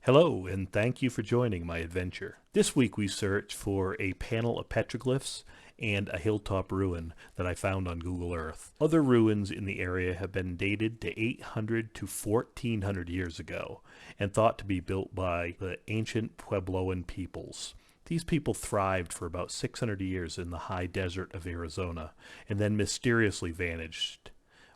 Hello, and thank you for joining my adventure. This week we searched for a panel of petroglyphs and a hilltop ruin that I found on Google Earth. Other ruins in the area have been dated to 800 to 1400 years ago and thought to be built by the ancient Puebloan peoples. These people thrived for about 600 years in the high desert of Arizona and then mysteriously vanished.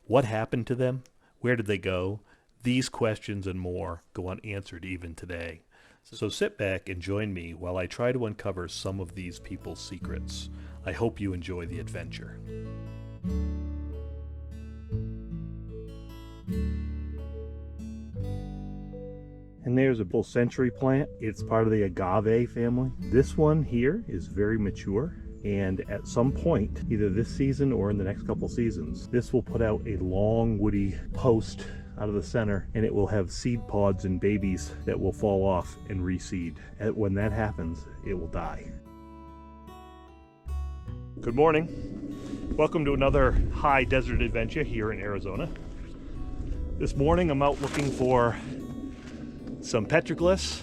What happened to them? Where did they go? These questions and more go unanswered even today. So sit back and join me while I try to uncover some of these people's secrets. I hope you enjoy the adventure. And there's a full century plant. It's part of the agave family. This one here is very mature, and at some point, either this season or in the next couple seasons, this will put out a long woody post out of the center, and it will have seed pods and babies that will fall off and reseed. And when that happens, it will die. Good morning. Welcome to another high desert adventure here in Arizona. This morning I'm out looking for some petroglyphs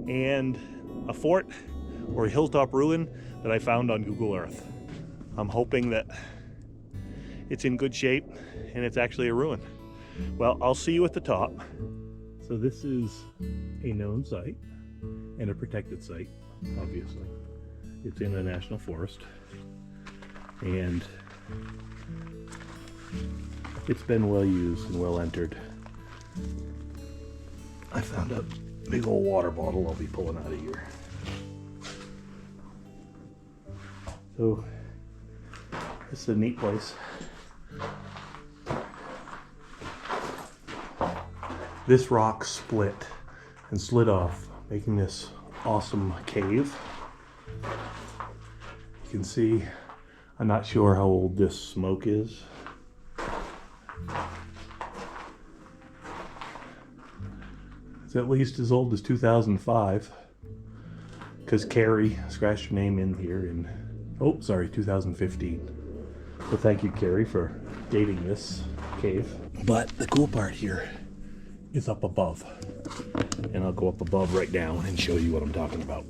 and a fort or a hilltop ruin that I found on Google Earth. I'm hoping that it's in good shape and it's actually a ruin. Well, I'll see you at the top. So this is a known site and a protected site, obviously. It's in a national forest and it's been well used and well entered. I found a big old water bottle I'll be pulling out of here. So this is a neat place. This rock split and slid off, making this awesome cave. You can see, I'm not sure how old this smoke is. It's at least as old as 2005, because Carrie scratched her name in here in, 2015. So thank you, Carrie, for dating this cave. But the cool part here is up above, and I'll go up above right now and show you what I'm talking about.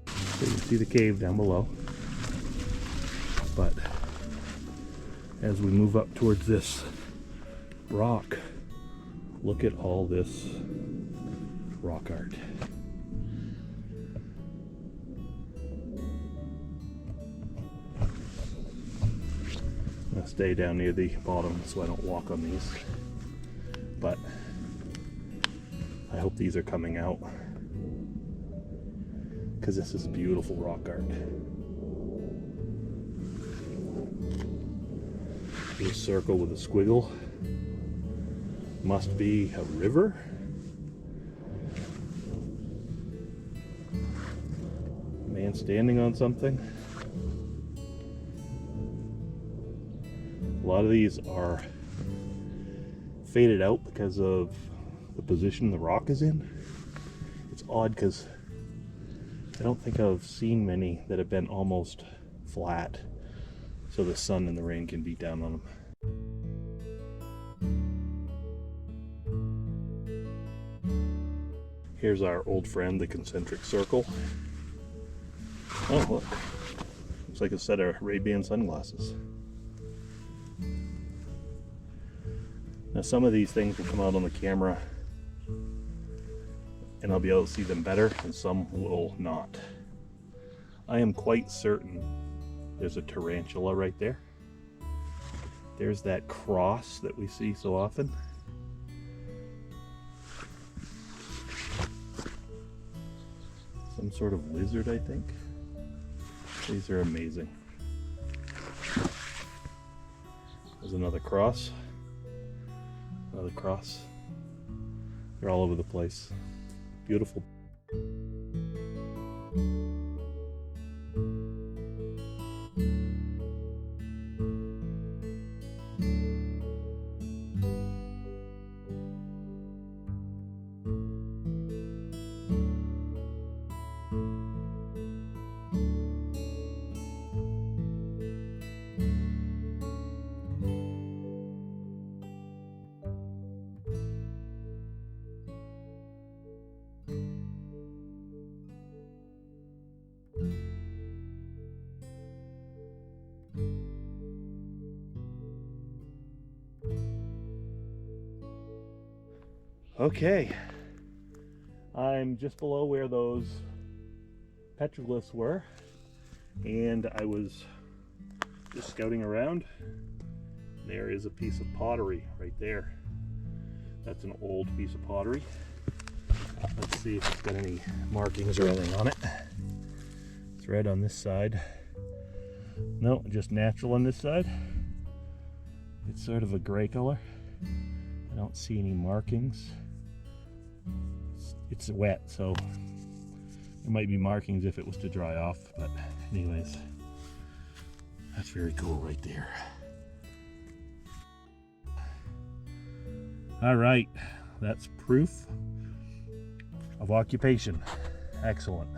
So you see the cave down below, but as we move up towards this rock, look at all this rock art. I'm gonna stay down near the bottom so I don't walk on these, but I hope these are coming out because this is beautiful rock art. This circle with a squiggle must be a river. Man standing on something. A lot of these are faded out because of the position the rock is in. It's odd because I don't think I've seen many that have been almost flat so the sun and the rain can beat down on them. Here's our old friend, the concentric circle. Oh, look. Looks like a set of Ray-Ban sunglasses. Now some of these things will come out on the camera and I'll be able to see them better, and some will not. I am quite certain there's a tarantula right there. There's that cross that we see so often. Some sort of lizard, I think. These are amazing. There's another cross. Another cross. They're all over the place. Beautiful. Okay, I'm just below where those petroglyphs were, and I was just scouting around. There is a piece of pottery right there. That's an old piece of pottery. Let's see if it's got any markings or anything on it. It's red on this side. No, just natural on this side. It's sort of a gray color. I don't see any markings. It's wet, so there might be markings if it was to dry off, but anyways, that's very cool right there. All right, that's proof of occupation. Excellent.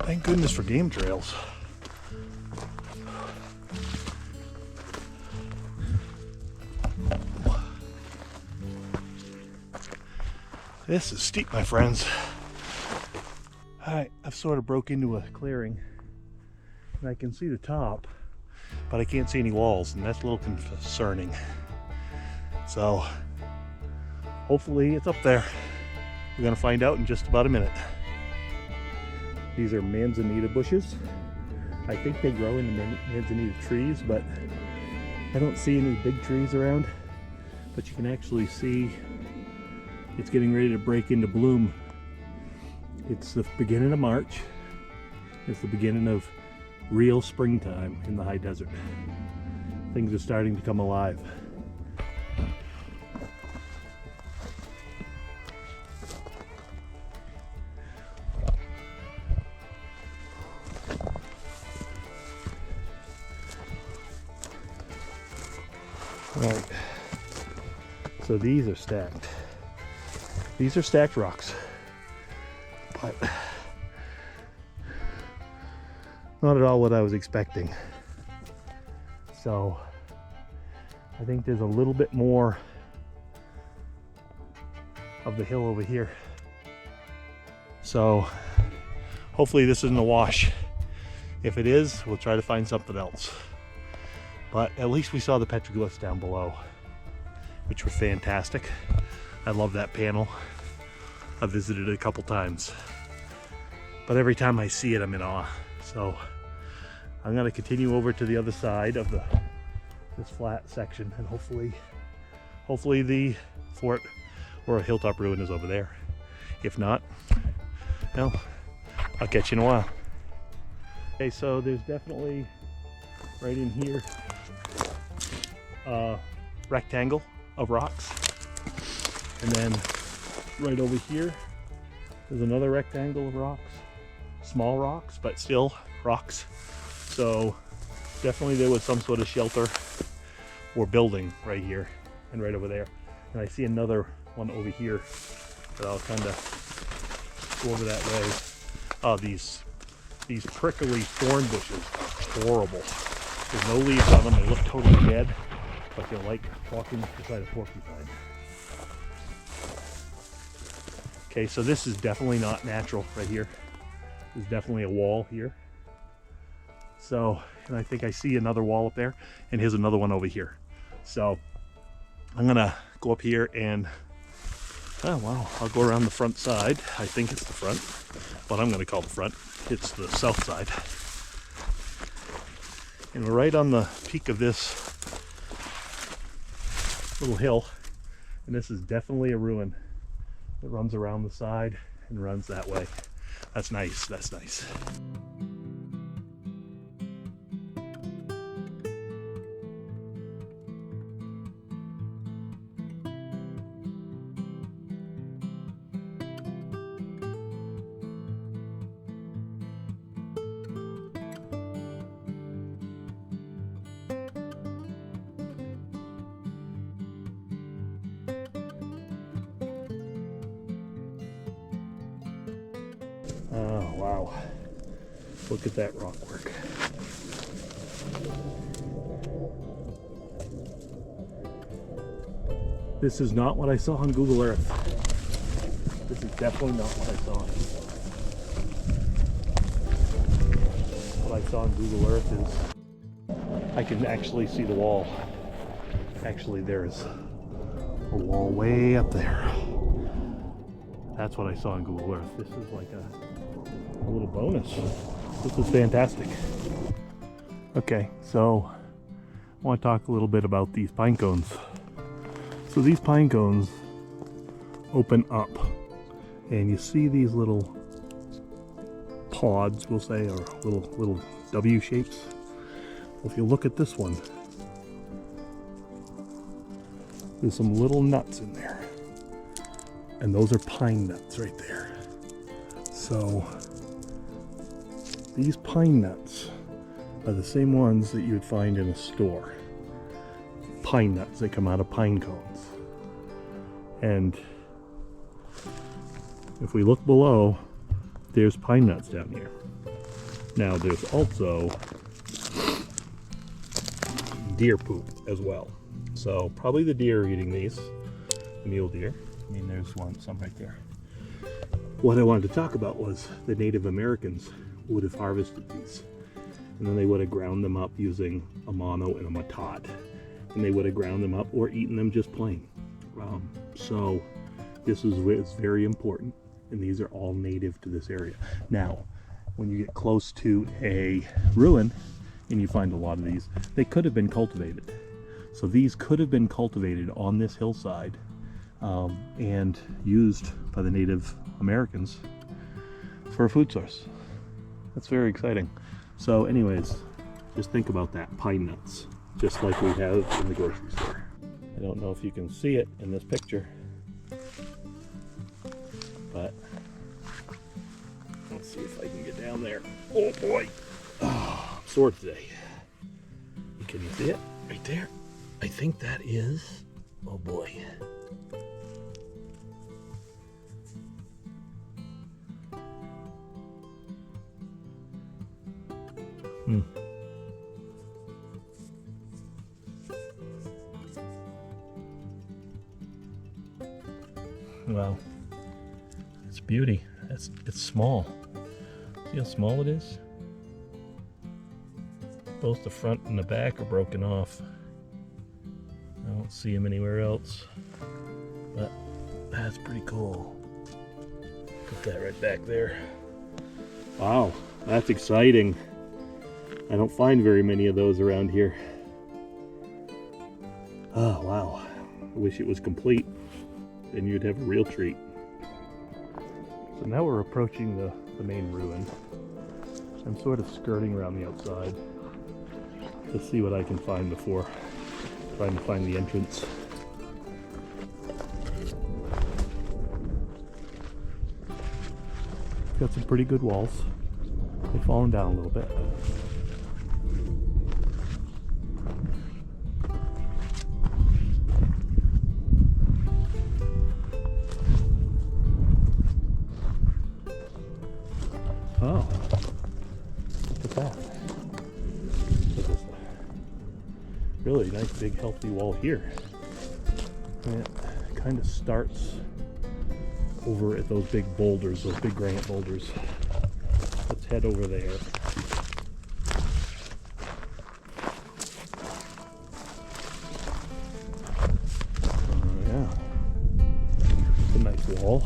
Thank goodness for game trails. This is steep, my friends. Alright, I've sort of broke into a clearing and I can see the top, but I can't see any walls, and that's a little concerning. So hopefully it's up there. We're gonna find out in just about a minute. These are manzanita bushes. I think they grow in the manzanita trees, but I don't see any big trees around. But you can actually see it's getting ready to break into bloom. It's the beginning of March. It's the beginning of real springtime in the high desert. Things are starting to come alive. Right, so these are stacked. These are stacked rocks, but not at all what I was expecting. So I think there's a little bit more of the hill over here. So hopefully this isn't a wash. If it is, we'll try to find something else. But at least we saw the petroglyphs down below, which were fantastic. I love that panel. I've visited it a couple times, but every time I see it, I'm in awe. So I'm gonna continue over to the other side of this flat section, and hopefully the fort or a hilltop ruin is over there. If not, well, I'll catch you in a while. Okay, so there's definitely right in here a rectangle of rocks, and then right over here there's another rectangle of rocks, small rocks but still rocks. So definitely there was some sort of shelter or building right here and right over there, and I see another one over here that I'll kind of go over that way. Oh, these prickly thorn bushes are horrible. There's no leaves on them, they look totally dead, but they're like walking beside a porcupine. Okay, so this is definitely not natural right here. There's definitely a wall here. So, and I think I see another wall up there, and here's another one over here. So I'm gonna go up here and, oh wow, I'll go around the front side. I think it's the front, what I'm gonna call the front. It's the south side. And we're right on the peak of this little hill, and this is definitely a ruin that runs around the side and runs that way. That's nice, that's nice. Oh, wow. Look at that rock work. This is not what I saw on Google Earth. This is definitely not what I saw. What I saw on Google Earth is I can actually see the wall. Actually, there's a wall way up there. That's what I saw on Google Earth. This is like a little bonus. This is fantastic. Okay, so I want to talk a little bit about these pine cones. So these pine cones open up, and you see these little pods, we'll say, or little W shapes. Well, if you look at this one, there's some little nuts in there, and those are pine nuts right there. So these pine nuts are the same ones that you would find in a store. Pine nuts, they come out of pine cones. And if we look below, there's pine nuts down here. Now there's also deer poop as well. So probably the deer are eating these, the mule deer. I mean, there's some right there. What I wanted to talk about was the Native Americans would have harvested these, and then they would have ground them up using a mono and a matot, and they would have ground them up or eaten them just plain. So this is very important, and these are all native to this area. Now, when you get close to a ruin and you find a lot of these, they could have been cultivated. So these could have been cultivated on this hillside and used by the Native Americans for a food source. That's very exciting. So anyways, just think about that, pine nuts, just like we have in the grocery store. I don't know if you can see it in this picture, but let's see if I can get down there. Oh boy, oh, I'm sore today. Can you see it right there? I think that is, oh boy. Wow, it's beauty. It's small. See how small it is? Both the front and the back are broken off. I don't see them anywhere else, but that's pretty cool. Put that right back there. Wow, that's exciting. I don't find very many of those around here. Oh, wow. I wish it was complete. Then you'd have a real treat. So now we're approaching the main ruin. I'm sort of skirting around the outside to see what I can find before trying to find the entrance. It's got some pretty good walls. They've fallen down a little bit. Oh, look at that. Look at this really nice big healthy wall here. And it kind of starts over at those big boulders, those big granite boulders. Let's head over there. Yeah, it's a nice wall.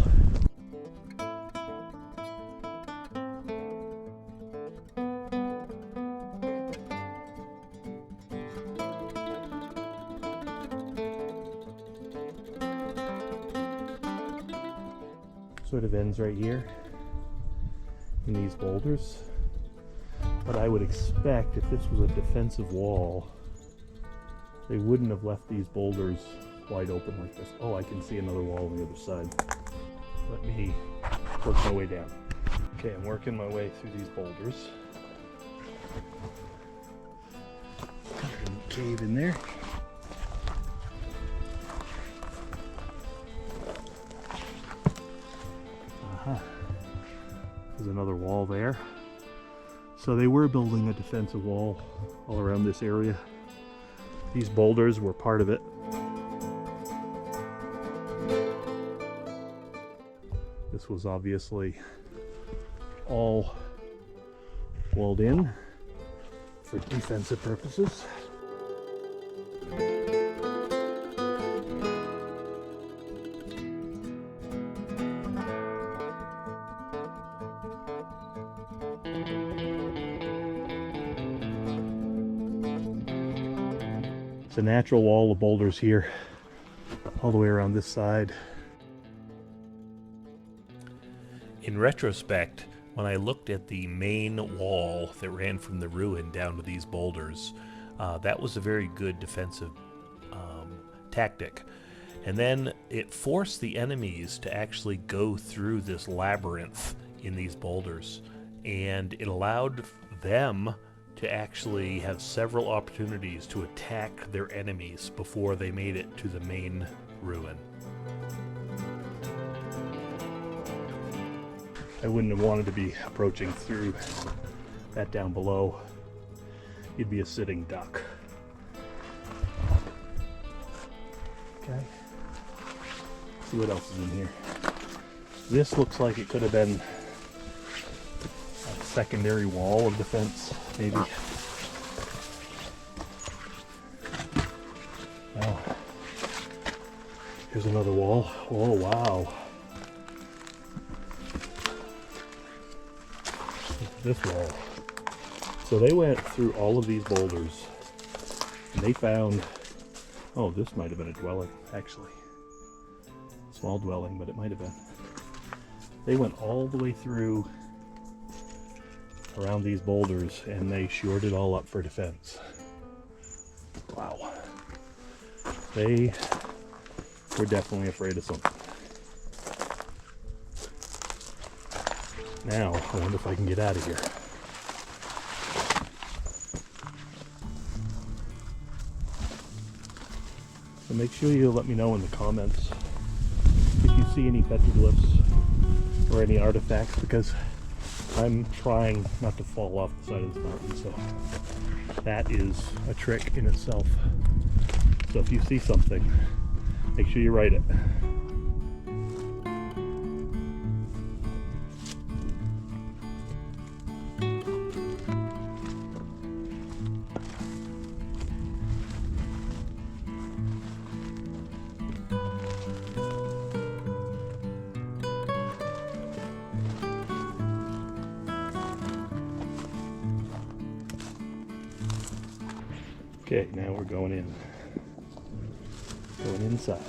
Sort of ends right here in these boulders, but I would expect if this was a defensive wall, they wouldn't have left these boulders wide open like this. Oh, I can see another wall on the other side. Let me work my way down. Okay, I'm working my way through these boulders. Cave in there. There's another wall there. So they were building a defensive wall all around this area. These boulders were part of it. This was obviously all walled in for defensive purposes. It's a natural wall of boulders here, all the way around this side. In retrospect, when I looked at the main wall that ran from the ruin down to these boulders, that was a very good defensive tactic. And then it forced the enemies to actually go through this labyrinth in these boulders, and it allowed them to actually have several opportunities to attack their enemies before they made it to the main ruin. I wouldn't have wanted to be approaching through that down below. You'd be a sitting duck. Okay. Let's see what else is in here. This looks like it could have been a secondary wall of defense, maybe. Oh, here's another wall. Oh, wow. This wall. So they went through all of these boulders and they found, oh, this might have been a dwelling, actually. Small dwelling, but it might have been. They went all the way through around these boulders and they shored it all up for defense. Wow. They were definitely afraid of something. Now, I wonder if I can get out of here. So make sure you let me know in the comments if you see any petroglyphs or any artifacts, because I'm trying not to fall off the side of this mountain, so that is a trick in itself. So if you see something, make sure you write it. Okay, now we're going in. Going inside.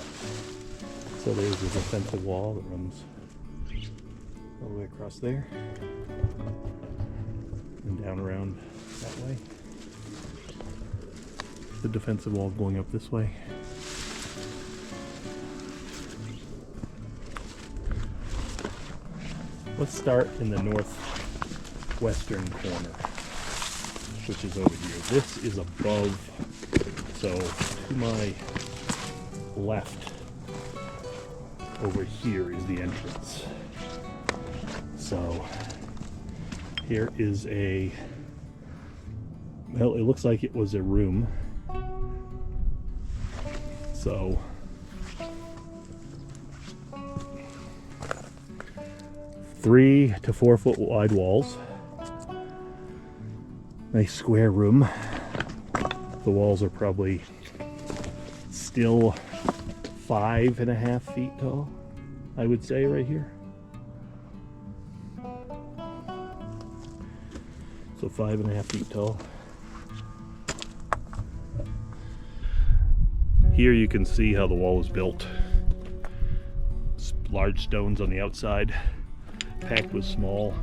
So there's a defensive wall that runs all the way across there and down around that way. The defensive wall going up this way. Let's start in the northwestern corner, which is over here. This is above, so to my left over here is the entrance. So here is a, well, it looks like it was a room. So three to 4 foot wide walls. Nice square room. The walls are probably still 5.5 feet tall, I would say, right here. So 5.5 feet tall. Here you can see how the wall was built. Large stones on the outside, packed with small,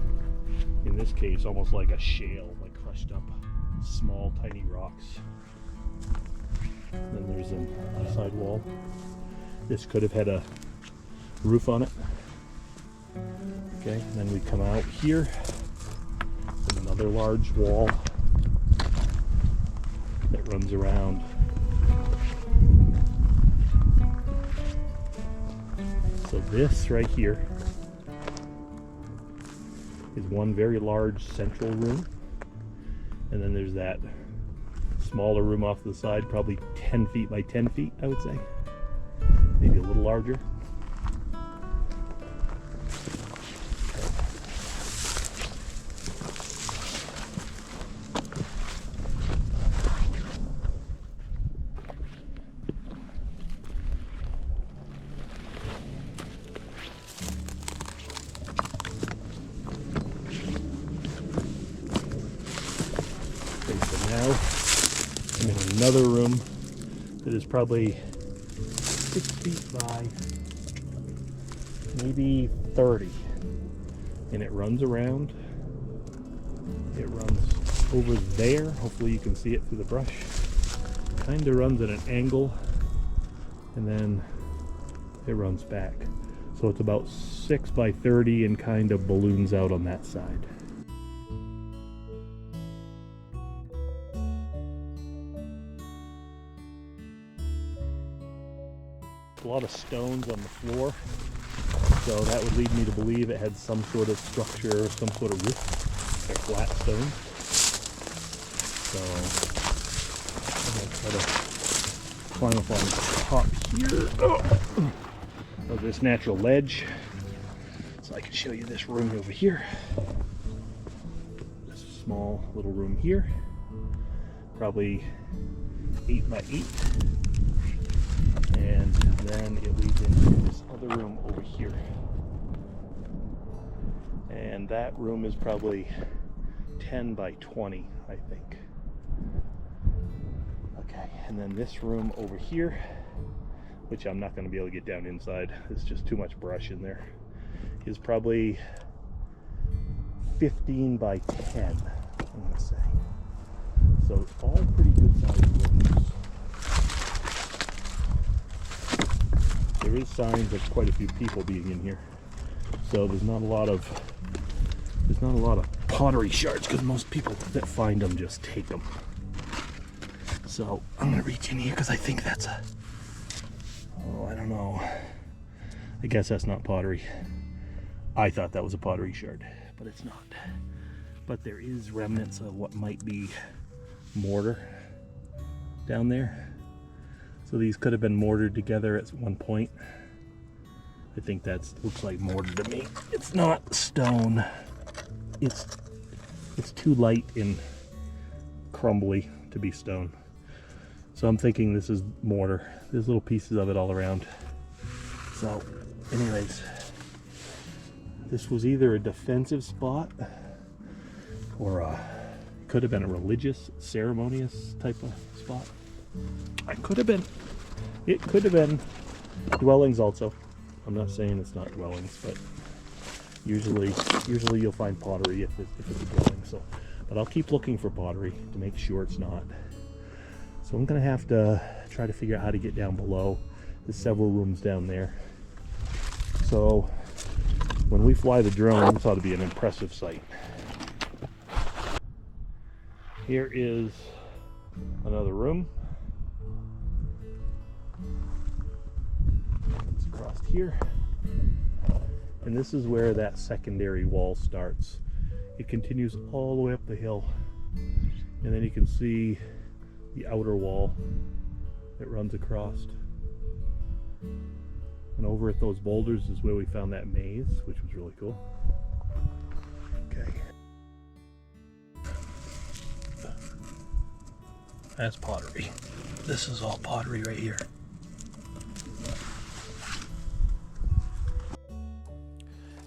in this case almost like a shale, like crushed up small tiny rocks. Then there's a side wall. This could have had a roof on it. Okay, and then we come out here with another large wall that runs around. So this right here is one very large central room, and then there's that smaller room off to the side, probably 10 feet by 10 feet, I would say. Maybe a little larger. Now I'm in another room that is probably 6 feet by maybe 30, and it runs around. It runs over there. Hopefully you can see it through the brush. Kind of runs at an angle, and then it runs back. So it's about 6 by 30 and kind of balloons out on that side. A lot of stones on the floor, so that would lead me to believe it had some sort of structure or some sort of roof. They're flat stones. So I'm going to try to climb up on top here. Oh, this natural ledge, so I can show you this room over here. This small little room here, probably 8 by 8. And then it leads into this other room over here. And that room is probably 10 by 20, I think. Okay, and then this room over here, which I'm not going to be able to get down inside, there's just too much brush in there, is probably 15 by 10, I'm going to say. So all pretty good sized rooms. There is signs of quite a few people being in here, so there's not a lot of pottery shards, because most people that find them just take them. So I'm gonna reach in here because I think that's a, oh, I don't know, I guess that's not pottery. I thought that was a pottery shard, but it's not. But there is remnants of what might be mortar down there. So these could have been mortared together at one point. I think that looks like mortar to me. It's not stone. It's too light and crumbly to be stone. So I'm thinking this is mortar. There's little pieces of it all around. So anyways, this was either a defensive spot or could have been a religious, ceremonious type of spot. It could have been dwellings also. I'm not saying it's not dwellings, but usually you'll find pottery if it's a dwelling. So, but I'll keep looking for pottery to make sure it's not. So I'm gonna have to try to figure out how to get down below. There's several rooms down there. So when we fly the drone, this ought to be an impressive sight. Here is another room. It's across here. And this is where that secondary wall starts. It continues all the way up the hill. And then you can see the outer wall that runs across. And over at those boulders is where we found that maze, which was really cool. Okay. That's pottery. This is all pottery right here.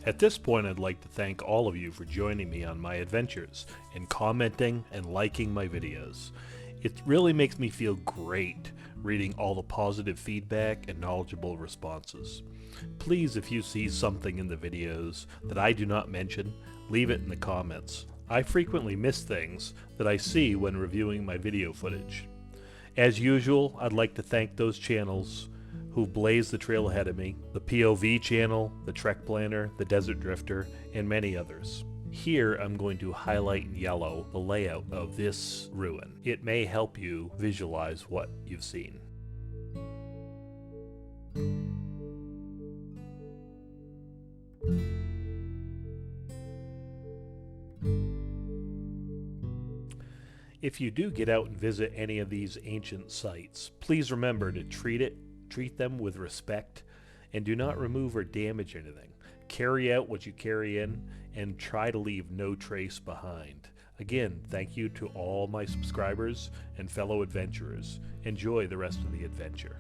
At this point, I'd like to thank all of you for joining me on my adventures and commenting and liking my videos. It really makes me feel great reading all the positive feedback and knowledgeable responses. Please, if you see something in the videos that I do not mention, leave it in the comments. I frequently miss things that I see when reviewing my video footage. As usual, I'd like to thank those channels who've blazed the trail ahead of me, the POV channel, the Trek Planner, the Desert Drifter, and many others. Here I'm going to highlight in yellow the layout of this ruin. It may help you visualize what you've seen. If you do get out and visit any of these ancient sites, please remember to treat them with respect, and do not remove or damage anything. Carry out what you carry in, and try to leave no trace behind. Again, thank you to all my subscribers and fellow adventurers. Enjoy the rest of the adventure.